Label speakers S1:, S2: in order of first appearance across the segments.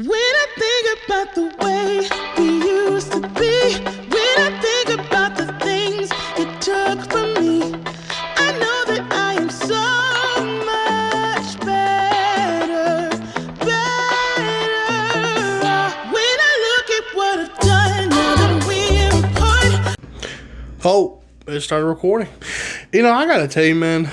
S1: When I think about the way we used to be, when I think about the things it took from me, I know that I am so much better. When I look at what I've done now that we're apart.
S2: Oh, it started recording. I gotta tell you, man,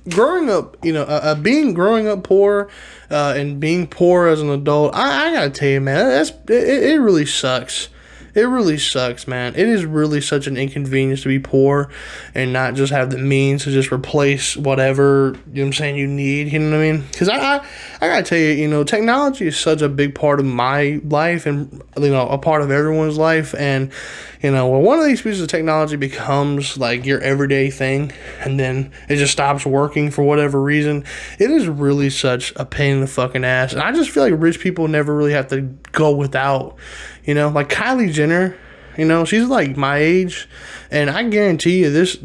S2: growing up, growing up poor, and being poor as an adult, I gotta tell you, man, it really sucks. It really sucks, man. It is really such an inconvenience to be poor and not just have the means to just replace whatever, you need, you know what I mean? Because I gotta tell you, technology is such a big part of my life and, a part of everyone's life. And, when one of these pieces of technology becomes like your everyday thing and then it just stops working for whatever reason, it is really such a pain in the fucking ass. And I just feel like rich people never really have to go without. Like Kylie Jenner, she's like my age, and I guarantee you this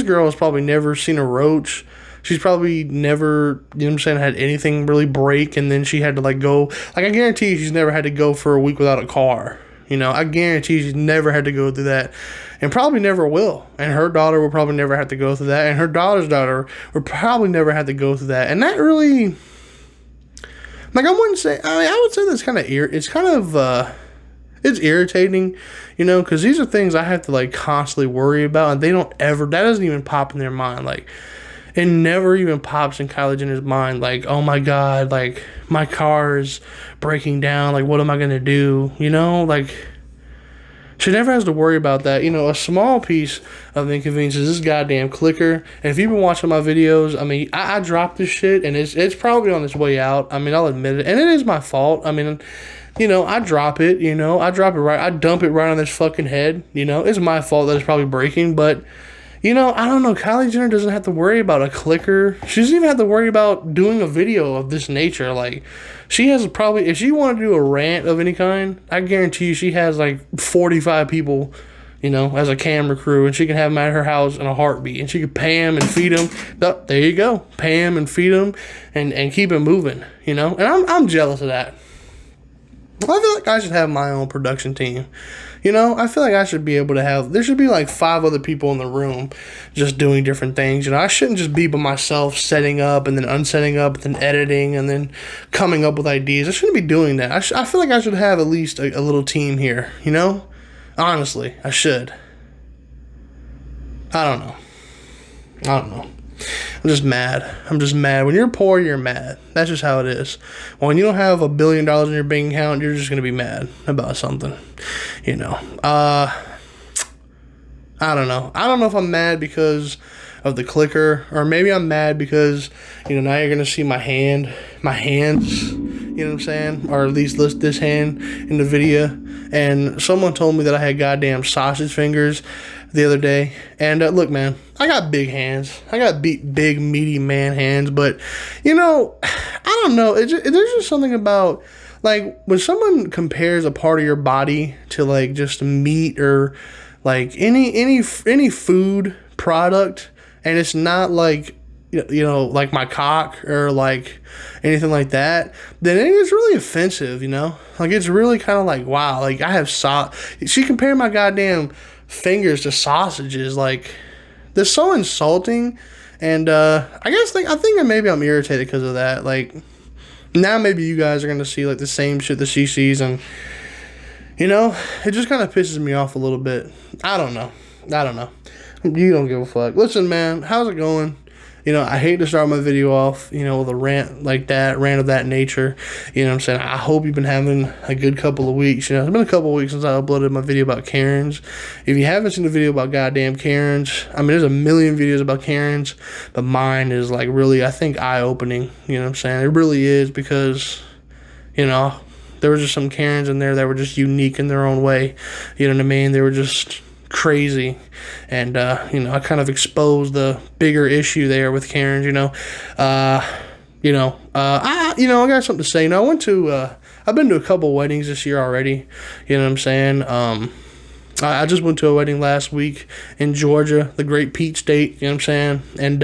S2: girl has probably never seen a roach. She's probably never, had anything really break, and then she had to go. I guarantee you she's never had to go for a week without a car. I guarantee she's never had to go through that, and probably never will. And her daughter will probably never have to go through that, and her daughter's daughter will probably never have to go through that. And that really, I wouldn't say. I would say that's kind of it's irritating, because these are things I have to constantly worry about, and that doesn't even pop in their mind. It never even pops in Kylie Jenner's mind, oh my God, my car is breaking down, what am I gonna do, she never has to worry about that. A small piece of the inconvenience is this goddamn clicker. And if you've been watching my videos, I dropped this shit, and it's probably on its way out. I'll admit it, and it is my fault. I drop it, I dump it right on this fucking head, it's my fault that it's probably breaking, but, I don't know, Kylie Jenner doesn't have to worry about a clicker. She doesn't even have to worry about doing a video of this nature. She has probably, if she wanted to do a rant of any kind, I guarantee you she has 45 people, as a camera crew, and she can have them at her house in a heartbeat, and she could pay them and feed them. Oh, there you go, pay them and feed them, and keep it moving, and I'm jealous of that. I feel like I should have my own production team. I feel like I should be able to there should be 5 other people in the room just doing different things. I shouldn't just be by myself setting up and then unsetting up and then editing and then coming up with ideas. I shouldn't be doing that. I feel like I should have at least a little team here, Honestly, I should. I don't know. I'm just mad. When you're poor, you're mad. That's just how it is. When you don't have $1 billion in your bank account, you're just going to be mad about something. I don't know. I don't know if I'm mad because of the clicker, or maybe I'm mad because, now you're going to see my hands, or at least this hand in the video. And someone told me that I had goddamn sausage fingers the other day. And look, man, I got big hands. I got big, meaty man hands. But, I don't know. There's just something about, when someone compares a part of your body to, just meat or, any food product, and it's not, my cock or, anything like that, then it is really offensive, It's really kind of wow, I have she compared my goddamn fingers to sausages. That's so insulting. And I think that maybe I'm irritated because of that. Now maybe you guys are gonna see the same shit that she sees, and it just kind of pisses me off a little bit. I don't know. You don't give a fuck. Listen, man, how's it going? I hate to start my video off, with a rant of that nature. I'm saying? I hope you've been having a good couple of weeks. It's been a couple of weeks since I uploaded my video about Karens. If you haven't seen the video about goddamn Karens, there's a million videos about Karens, but mine is really, I think, eye-opening. It really is, because, there were just some Karens in there that were just unique in their own way. You know what I mean? They were just crazy, and I kind of exposed the bigger issue there with Karens. I got something to say. I've been to a couple weddings this year already. I just went to a wedding last week in Georgia, the great Peach State, you know what I'm saying? And,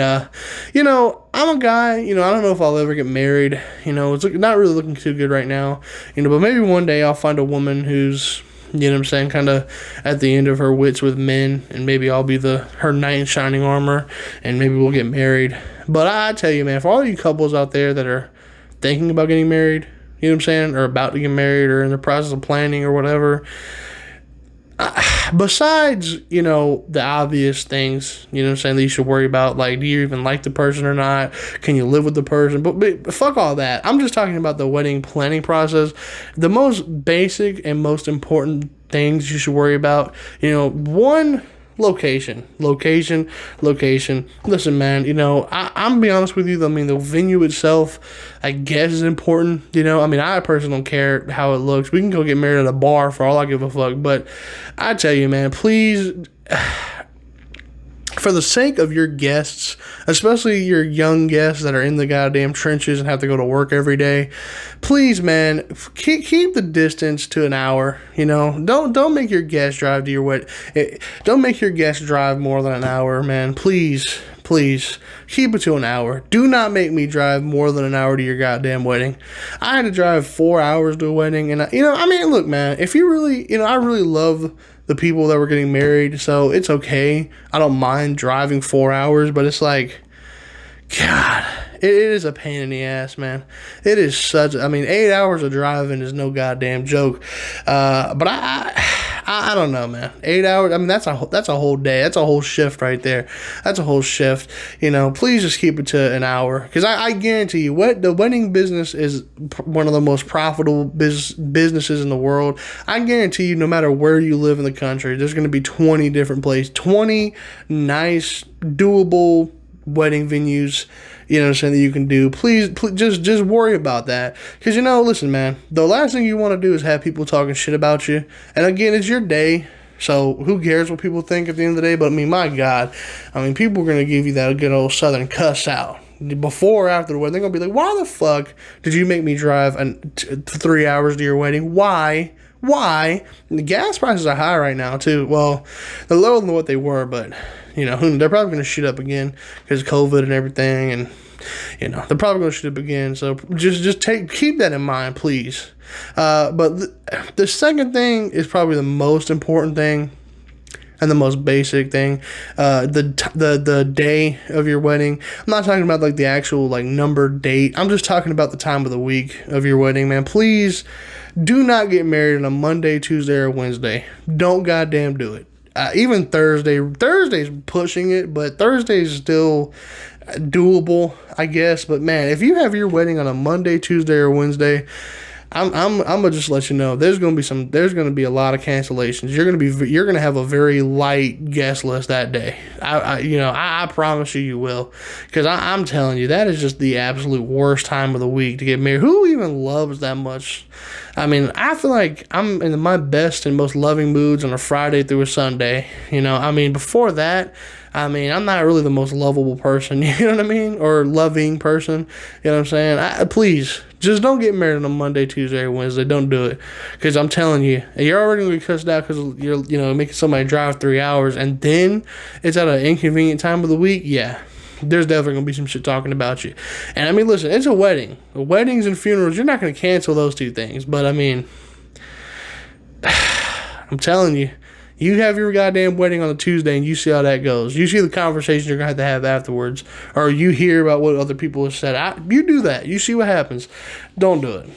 S2: I'm a guy, I don't know if I'll ever get married. It's not really looking too good right now, but maybe one day I'll find a woman who's, kind of at the end of her wits with men, and maybe I'll be her knight in shining armor, and maybe we'll get married. But I tell you, man, for all you couples out there that are thinking about getting married, or about to get married, or in the process of planning or whatever, besides, the obvious things, that you should worry about, like, do you even like the person or not? Can you live with the person? But fuck all that. I'm just talking about the wedding planning process. The most basic and most important things you should worry about, one, location. Listen, man, I'm gonna be honest with you. The venue itself, I guess, is important. I personally don't care how it looks. We can go get married at a bar for all I give a fuck. But I tell you, man, please, for the sake of your guests, especially your young guests that are in the goddamn trenches and have to go to work every day, please, man, keep the distance to an hour. Don't make your guests drive to your wedding. Don't make your guests drive more than an hour, man. Please keep it to an hour. Do not make me drive more than an hour to your goddamn wedding. I had to drive 4 hours to a wedding, and look, man, if you really, I really love the people that were getting married, so it's okay. I don't mind driving 4 hours, but it's like, God, it is a pain in the ass, man. It is 8 hours of driving is no goddamn joke. But I don't know, man. 8 hours, that's a whole day. That's a whole shift right there. That's a whole shift. Please just keep it to an hour. Because I guarantee you, the wedding business is one of the most profitable businesses in the world. I guarantee you, no matter where you live in the country, there's going to be 20 different places. 20 nice, doable wedding venues, that you can do. Please just worry about that. Because, listen, man, the last thing you want to do is have people talking shit about you. And again, it's your day, so who cares what people think at the end of the day? But, my God, people are going to give you that good old southern cuss out. Before or after the wedding, they're going to be like, why the fuck did you make me drive 3 hours to your wedding? Why? The gas prices are high right now, too. Well, they're lower than what they were, but, they're probably going to shoot up again because of COVID and everything, and, they're probably going to shoot up again. So just keep that in mind, please. But the second thing is probably the most important thing and the most basic thing. The day of your wedding. I'm not talking about like the actual like numbered date. I'm just talking about the time of the week of your wedding, man. Please do not get married on a Monday, Tuesday, or Wednesday. Don't goddamn do it. Even Thursday. Thursday's pushing it, but Thursday's still doable, I guess. But man, if you have your wedding on a Monday, Tuesday, or Wednesday, I'm gonna just let you know there's gonna be a lot of cancellations. You're gonna have a very light guest list that day. I promise you will, because I'm telling you that is just the absolute worst time of the week to get married. Who even loves that much? I feel like I'm in my best and most loving moods on a Friday through a Sunday. Before that, I'm not really the most lovable person, you know what I mean? Or loving person, you know what I'm saying? Please, just don't get married on a Monday, Tuesday, or Wednesday. Don't do it. Because I'm telling you, you're already going to be cussed out because you're, making somebody drive 3 hours, and then it's at an inconvenient time of the week. Yeah, there's definitely going to be some shit talking about you. And listen, it's a wedding. Weddings and funerals, you're not going to cancel those two things. But I'm telling you, you have your goddamn wedding on a Tuesday and you see how that goes. You see the conversation you're going to have afterwards. Or you hear about what other people have said. You do that. You see what happens. Don't do it.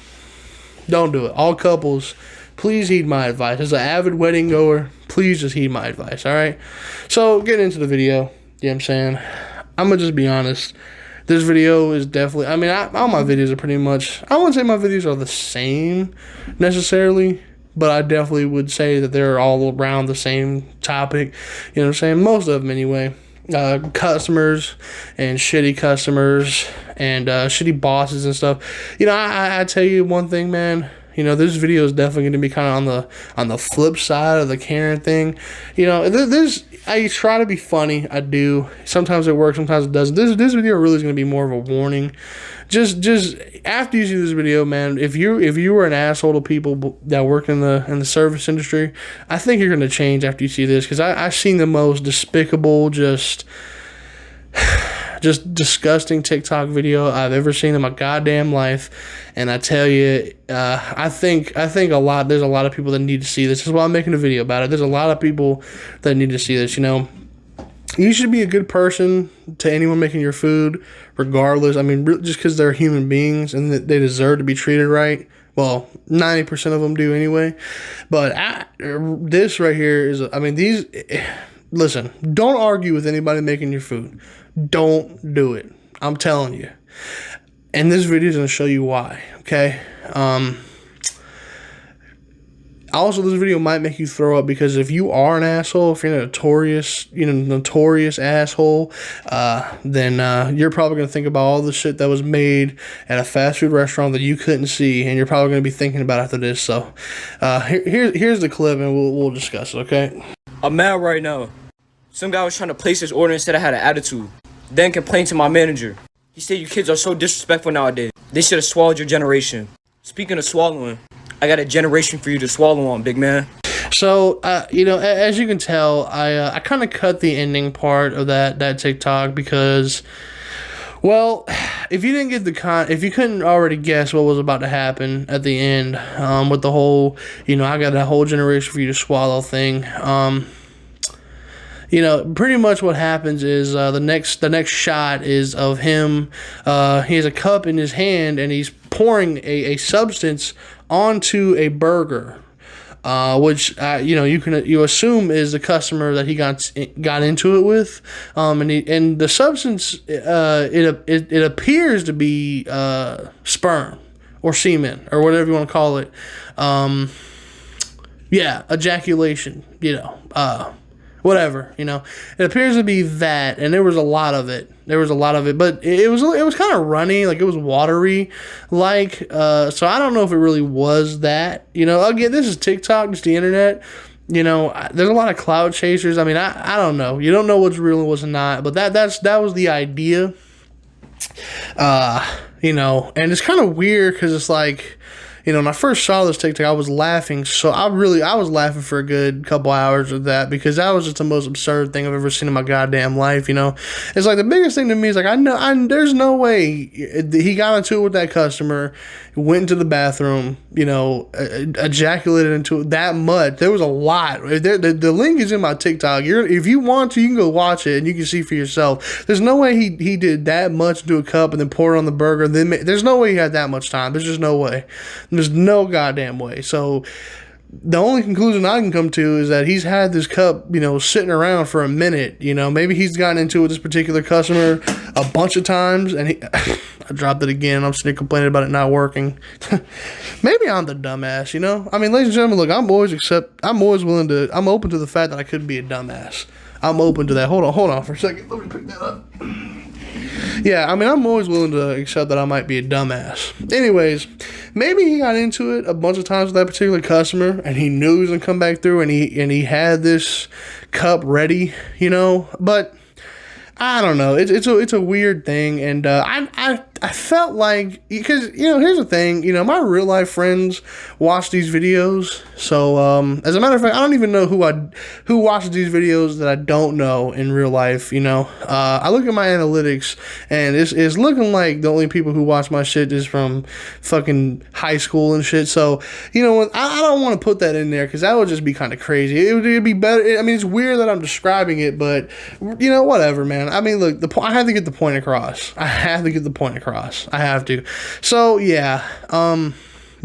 S2: Don't do it. All couples, please heed my advice. As an avid wedding goer, please just heed my advice, all right? So, getting into the video, you know what I'm saying? I'm going to just be honest. This video is definitely, all my videos are pretty much, I wouldn't say my videos are the same necessarily, but I definitely would say that they're all around the same topic. You know what I'm saying? Most of them anyway. Customers and shitty customers and shitty bosses and stuff. I tell you one thing, man. You know, this video is definitely going to be kind of on the flip side of the Karen thing. You know, this I try to be funny. I do. Sometimes it works, sometimes it doesn't. This video really is going to be more of a warning. Just after you see this video, man, if you were an asshole to people that work in the service industry, I think you're going to change after you see this, because I've seen the most despicable, just disgusting TikTok video I've ever seen in my goddamn life. And I tell you, I think there's a lot of people that need to see this. This is why I'm making a video about it. There's a lot of people that need to see this. You know, you should be a good person to anyone making your food, regardless. I mean, just because they're human beings and that they deserve to be treated right. Well, 90% of them do anyway. But this right here is, I mean, these. Listen, don't argue with anybody making your food. Don't do it. I'm telling you. And this video is going to show you why, okay? Also, this video might make you throw up, because if you are an asshole, if you're a notorious asshole, then you're probably going to think about all the shit that was made at a fast food restaurant that you couldn't see, and you're probably going to be thinking about after this. So, here's the clip, and we'll discuss it, okay?
S3: I'm mad right now. Some guy was trying to place his order and said I had an attitude. Then complained to my manager. He said, "You kids are so disrespectful nowadays. They should have swallowed your generation." Speaking of swallowing, I got a generation for you to swallow on, big man.
S2: So, you know, as you can tell, I kind of cut the ending part of that TikTok because, well, if you didn't get if you couldn't already guess what was about to happen at the end, with the whole, you know, I got a whole generation for you to swallow thing, you know, pretty much what happens is the next shot is of him. He has a cup in his hand and he's pouring a substance onto a burger, which you know, you assume is the customer that he got into it with, and the substance it appears to be sperm or semen or whatever you want to call it. Yeah, ejaculation. You know. Whatever, you know, it appears to be that, and there was a lot of it. But it was kind of runny, like it was watery, like. So I don't know if it really was that. You know, again, this is TikTok, just the internet. You know, there's a lot of cloud chasers. I mean, I don't know. You don't know what's real and what's not. But that was the idea. You know, and it's kind of weird because it's like, you know, when I first saw this TikTok, I was laughing. So I was laughing for a good couple hours of that, because that was just the most absurd thing I've ever seen in my goddamn life. You know, it's like the biggest thing to me is like, there's no way he got into it with that customer, went into the bathroom, you know, ejaculated into it that much. There was a lot. The link is in my TikTok. If you want to, you can go watch it and you can see for yourself. There's no way he did that much into a cup and then pour it on the burger. And then there's no way he had that much time. There's just no way. There's no goddamn way. So the only conclusion I can come to is that he's had this cup, you know, sitting around for a minute. You know, maybe he's gotten into it with this particular customer a bunch of times, and I dropped it again. I'm sitting complaining about it not working. Maybe I'm the dumbass, you know? I mean, ladies and gentlemen, look, I'm open to the fact that I could be a dumbass. I'm open to that. Hold on for a second. Let me pick that up. Yeah, I mean, I'm always willing to accept that I might be a dumbass. Anyways, maybe he got into it a bunch of times with that particular customer, and he knew he was gonna come back through, and he had this cup ready, you know. But I don't know. It's a weird thing, and I felt like, because, you know, here's the thing, you know, my real life friends watch these videos. So as a matter of fact, I don't even know who watches these videos that I don't know in real life. You know, I look at my analytics, and it's looking like the only people who watch my shit is from fucking high school and shit. So, you know, I don't want to put that in there, because that would just be kind of crazy. It'd be better. I mean, it's weird that I'm describing it, but, you know, whatever, man. I mean, look, I have to get the point across. I have to. So yeah,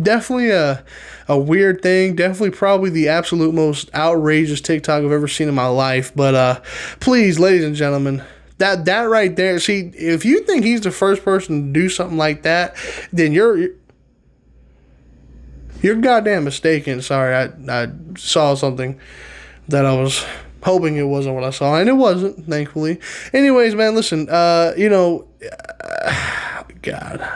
S2: definitely a weird thing. Definitely probably the absolute most outrageous TikTok I've ever seen in my life. But please, ladies and gentlemen, that right there. See, if you think he's the first person to do something like that, then you're goddamn mistaken. Sorry, I saw something that I was hoping it wasn't what I saw, and it wasn't, thankfully. Anyways, man, listen, you know, God.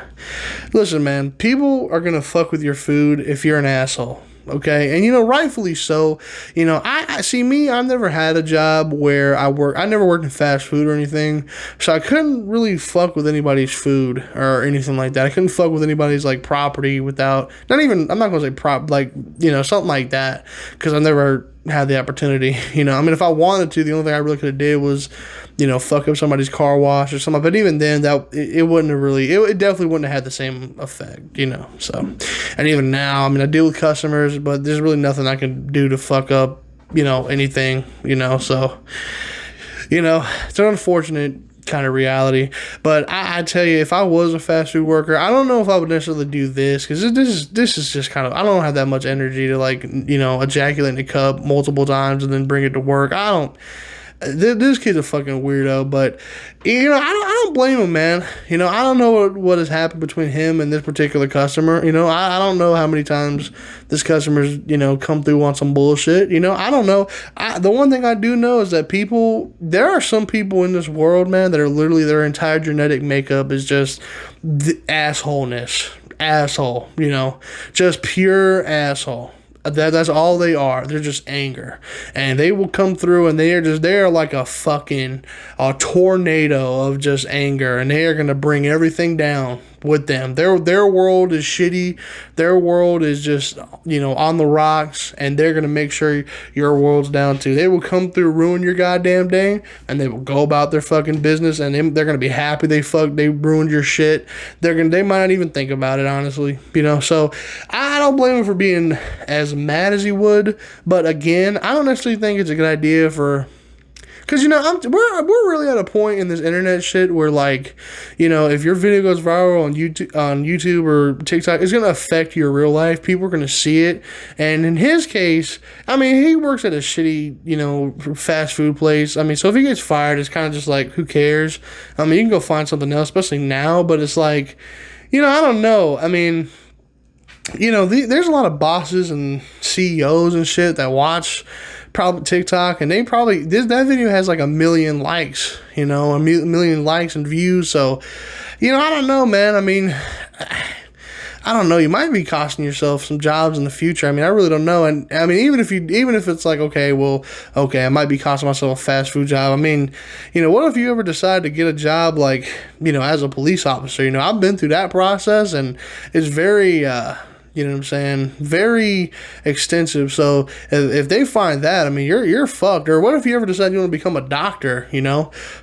S2: Listen, man, people are going to fuck with your food if you're an asshole. Okay, and rightfully so. I see me. I've never had a job where I never worked in fast food or anything, so I couldn't really fuck with anybody's food or anything like that. I couldn't fuck with anybody's like property without not even. I'm not gonna say something like that, because I never had the opportunity. I mean, if I wanted to, the only thing I really could have did was, fuck up somebody's car wash or something. But even then, it wouldn't have really. It definitely wouldn't have had the same effect. So, and even now, I mean, I deal with customers, but there's really nothing I can do to fuck up, anything. So, it's an unfortunate kind of reality. But I tell you, if I was a fast food worker, I don't know if I would necessarily do this, because this is just kind of, I don't have that much energy to ejaculate in a cup multiple times and then bring it to work. This kid's a fucking weirdo, but I don't blame him, man. I don't know what has happened between him and this particular customer. I don't know how many times this customer's come through on some bullshit. I don't know. The one thing I do know is that there are some people in this world, man, that are literally their entire genetic makeup is just the assholeness, asshole. Just pure asshole. That's all they are. They're just anger, and they will come through, and they're like a tornado of just anger, and they are gonna bring everything down with them. Their world is shitty. Their world is just on the rocks, and they're gonna make sure your world's down too. They will come through, ruin your goddamn day, and they will go about their fucking business, and they're gonna be happy they ruined your shit. They might not even think about it, honestly. So I don't blame him for being as mad as he would, but again, I don't necessarily think it's a good idea for. Because, we're really at a point in this internet shit where, if your video goes viral on YouTube or TikTok, it's going to affect your real life. People are going to see it. And in his case, I mean, he works at a shitty, fast food place. I mean, so if he gets fired, it's kind of just like, who cares? I mean, you can go find something else, especially now. But it's like, I don't know. I mean, there's a lot of bosses and CEOs and shit that watch probably TikTok, and they probably that video has like 1 million likes, a million likes and views. So, I don't know, man. I mean, I don't know. You might be costing yourself some jobs in the future. I mean, I really don't know. And I mean, even if it's like, okay, I might be costing myself a fast food job. I mean, what if you ever decide to get a job like, as a police officer? I've been through that process, and it's very, very extensive. So if they find that, I mean, you're fucked. Or what if you ever decide you want to become a doctor,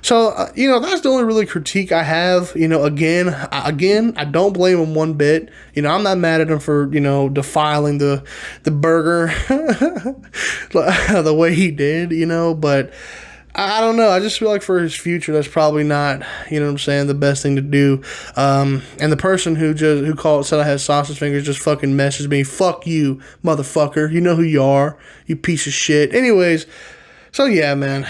S2: So, that's the only really critique I have. Again, I don't blame him one bit. I'm not mad at him for, defiling the burger the way he did, but I don't know. I just feel like for his future, that's probably not, the best thing to do. And the person who said I had sausage fingers just fucking messaged me. Fuck you, motherfucker. You know who you are, you piece of shit. Anyways, so yeah, man.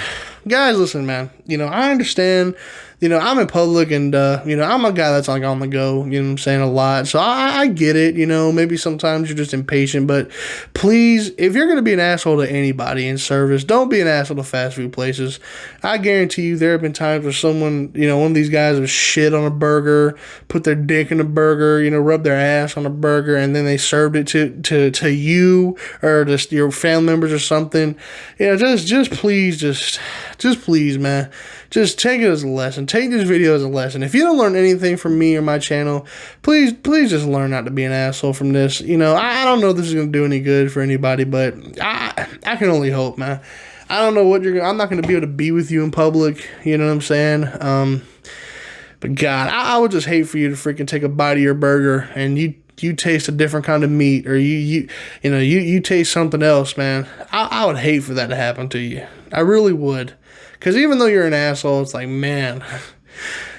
S2: Guys, listen, man. I understand. I'm in public, and, I'm a guy that's like on the go, a lot. So I get it, maybe sometimes you're just impatient, but please, if you're going to be an asshole to anybody in service, don't be an asshole to fast food places. I guarantee you there have been times where someone, one of these guys has shit on a burger, put their dick in a burger, rubbed their ass on a burger, and then they served it to you or just your family members or something. Just please, man. Just take it as a lesson. Take this video as a lesson. If you don't learn anything from me or my channel, please just learn not to be an asshole from this. I don't know if this is going to do any good for anybody, but I can only hope, man. I don't know what I'm not going to be able to be with you in public. You know what I'm saying? But God, I would just hate for you to freaking take a bite of your burger and you taste a different kind of meat, or you taste something else, man. I would hate for that to happen to you. I really would. Because even though you're an asshole, it's like, man,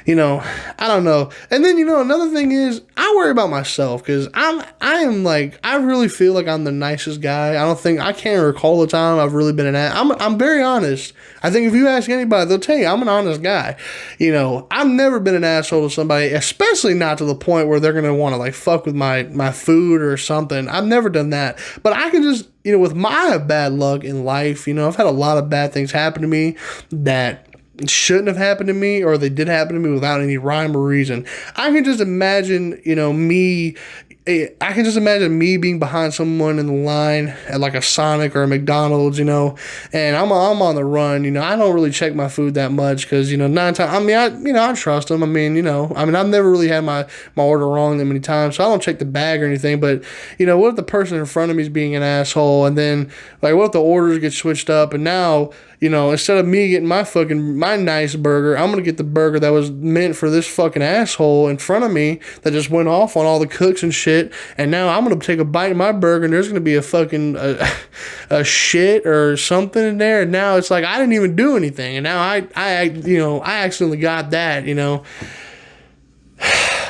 S2: I don't know. And then, another thing is, I worry about myself, because I really feel like I'm the nicest guy. I can't recall a time I've really been an asshole. I'm very honest. I think if you ask anybody, they'll tell you I'm an honest guy. I've never been an asshole to somebody, especially not to the point where they're going to want to fuck with my food or something. I've never done that. But I can just, with my bad luck in life, I've had a lot of bad things happen to me that shouldn't have happened to me, or they did happen to me without any rhyme or reason. I can just imagine, I can just imagine me being behind someone in the line at like a Sonic or a McDonald's, and I'm on the run. I don't really check my food that much because, 9 times, I trust them. I've never really had my order wrong that many times, so I don't check the bag or anything. But, what if the person in front of me is being an asshole, and then, like, what if the orders get switched up, and now, instead of me getting my nice burger, I'm going to get the burger that was meant for this fucking asshole in front of me that just went off on all the cooks and shit. And now I'm going to take a bite of my burger and there's going to be a fucking a shit or something in there. And now it's like, I didn't even do anything. And now I accidentally got that,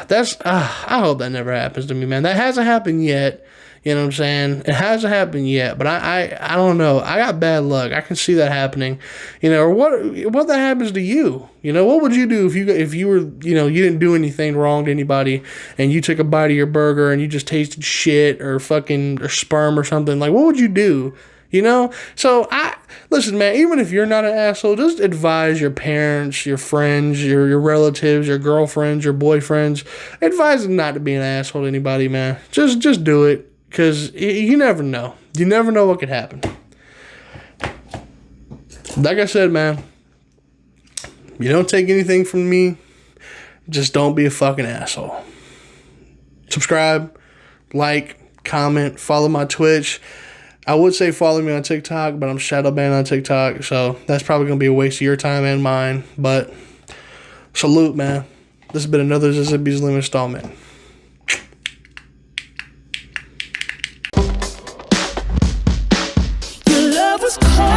S2: That's, I hope that never happens to me, man. That hasn't happened yet. You know what I'm saying? It hasn't happened yet, but I don't know. I got bad luck. I can see that happening. Or what that happens to you? What would you do if you were, you didn't do anything wrong to anybody and you took a bite of your burger and you just tasted shit or sperm or something? Like, what would you do? So listen, man, even if you're not an asshole, just advise your parents, your friends, your relatives, your girlfriends, your boyfriends, advise them not to be an asshole to anybody, man. Just do it. Because you never know. You never know what could happen. Like I said, man, you don't take anything from me. Just don't be a fucking asshole. Subscribe, like, comment, follow my Twitch. I would say follow me on TikTok, but I'm shadow banned on TikTok. So that's probably going to be a waste of your time and mine. But salute, man. This has been another Zippy's Limb installment.
S1: Was cold.